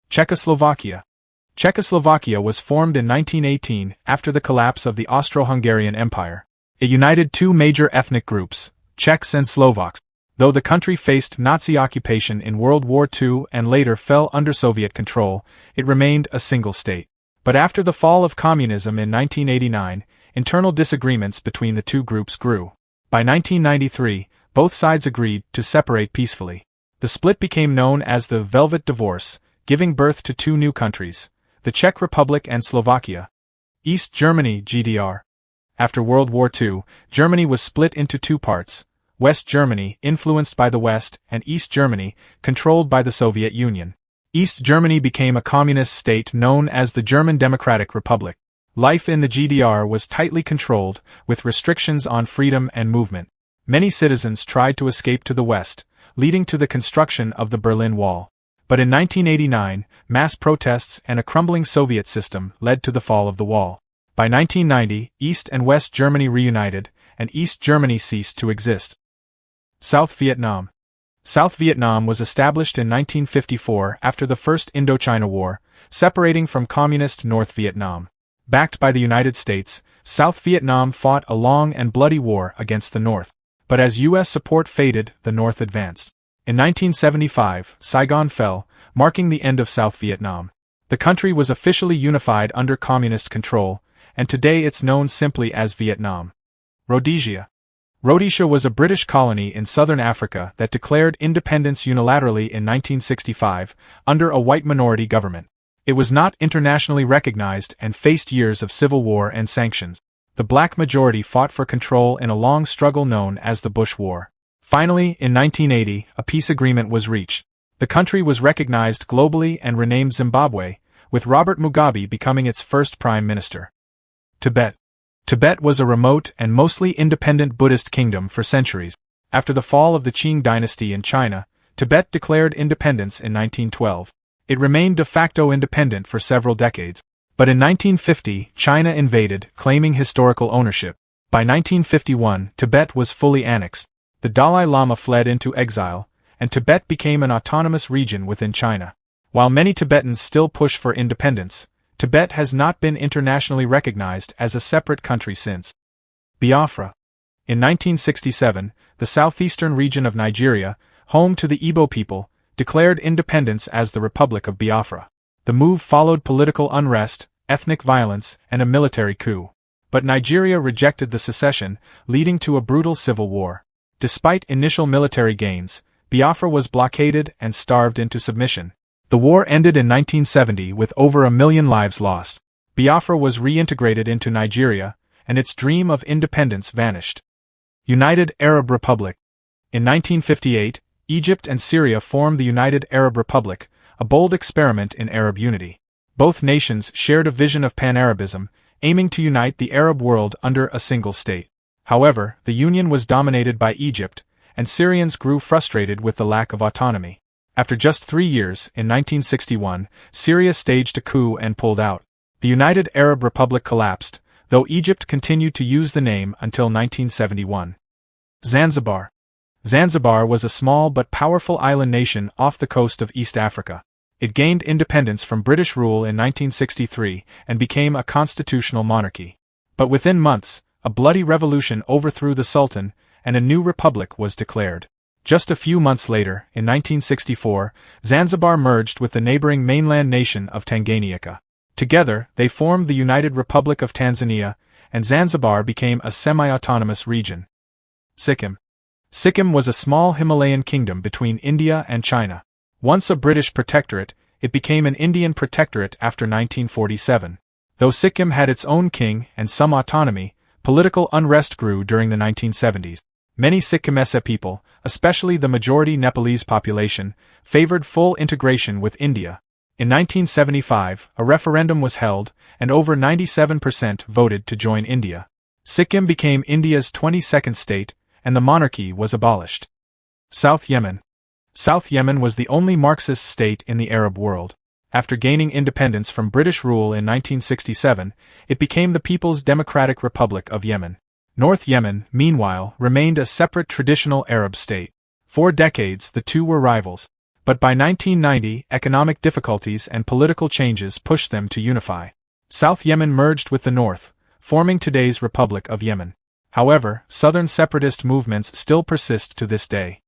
Czechoslovakia. Czechoslovakia was formed in 1918 after the collapse of the Austro-Hungarian Empire. It united two major ethnic groups, Czechs and Slovaks. Though the country faced Nazi occupation in World War II and later fell under Soviet control, it remained a single state. But after the fall of communism in 1989, internal disagreements between the two groups grew. By 1993, both sides agreed to separate peacefully. The split became known as the Velvet Divorce, giving birth to two new countries, the Czech Republic and Slovakia. East Germany (GDR). After World War II, Germany was split into two parts, West Germany, influenced by the West, and East Germany, controlled by the Soviet Union. East Germany became a communist state known as the German Democratic Republic. Life in the GDR was tightly controlled, with restrictions on freedom and movement. Many citizens tried to escape to the West, leading to the construction of the Berlin Wall. But in 1989, mass protests and a crumbling Soviet system led to the fall of the wall. By 1990, East and West Germany reunited, and East Germany ceased to exist. South Vietnam. South Vietnam was established in 1954 after the First Indochina War, separating from Communist North Vietnam. Backed by the United States, South Vietnam fought a long and bloody war against the North. But as U.S. support faded, the North advanced. In 1975, Saigon fell, marking the end of South Vietnam. The country was officially unified under communist control, and today it's known simply as Vietnam. Rhodesia. Rhodesia was a British colony in southern Africa that declared independence unilaterally in 1965, under a white minority government. It was not internationally recognized and faced years of civil war and sanctions. The black majority fought for control in a long struggle known as the Bush War. Finally, in 1980, a peace agreement was reached. The country was recognized globally and renamed Zimbabwe, with Robert Mugabe becoming its first prime minister. Tibet. Tibet was a remote and mostly independent Buddhist kingdom for centuries. After the fall of the Qing dynasty in China, Tibet declared independence in 1912. It remained de facto independent for several decades. But in 1950, China invaded, claiming historical ownership. By 1951, Tibet was fully annexed. The Dalai Lama fled into exile, and Tibet became an autonomous region within China. While many Tibetans still push for independence, Tibet has not been internationally recognized as a separate country since. Biafra. In 1967, the southeastern region of Nigeria, home to the Igbo people, declared independence as the Republic of Biafra. The move followed political unrest, ethnic violence, and a military coup. But Nigeria rejected the secession, leading to a brutal civil war. Despite initial military gains, Biafra was blockaded and starved into submission. The war ended in 1970 with over 1 million lives lost. Biafra was reintegrated into Nigeria, and its dream of independence vanished. United Arab Republic. In 1958, Egypt and Syria formed the United Arab Republic, a bold experiment in Arab unity. Both nations shared a vision of pan-Arabism, aiming to unite the Arab world under a single state. However, the union was dominated by Egypt, and Syrians grew frustrated with the lack of autonomy. After just 3 years, in 1961, Syria staged a coup and pulled out. The United Arab Republic collapsed, though Egypt continued to use the name until 1971. Zanzibar. Zanzibar was a small but powerful island nation off the coast of East Africa. It gained independence from British rule in 1963 and became a constitutional monarchy. But within months, a bloody revolution overthrew the Sultan, and a new republic was declared. Just a few months later, in 1964, Zanzibar merged with the neighboring mainland nation of Tanganyika. Together, they formed the United Republic of Tanzania, and Zanzibar became a semi-autonomous region. Sikkim. Sikkim was a small Himalayan kingdom between India and China. Once a British protectorate, it became an Indian protectorate after 1947. Though Sikkim had its own king and some autonomy, political unrest grew during the 1970s. Many Sikkimese people, especially the majority Nepalese population, favored full integration with India. In 1975, a referendum was held, and over 97% voted to join India. Sikkim became India's 22nd state, and the monarchy was abolished. South Yemen. South Yemen was the only Marxist state in the Arab world. After gaining independence from British rule in 1967, it became the People's Democratic Republic of Yemen. North Yemen, meanwhile, remained a separate traditional Arab state. For decades, the two were rivals. But by 1990, economic difficulties and political changes pushed them to unify. South Yemen merged with the north, forming today's Republic of Yemen. However, southern separatist movements still persist to this day.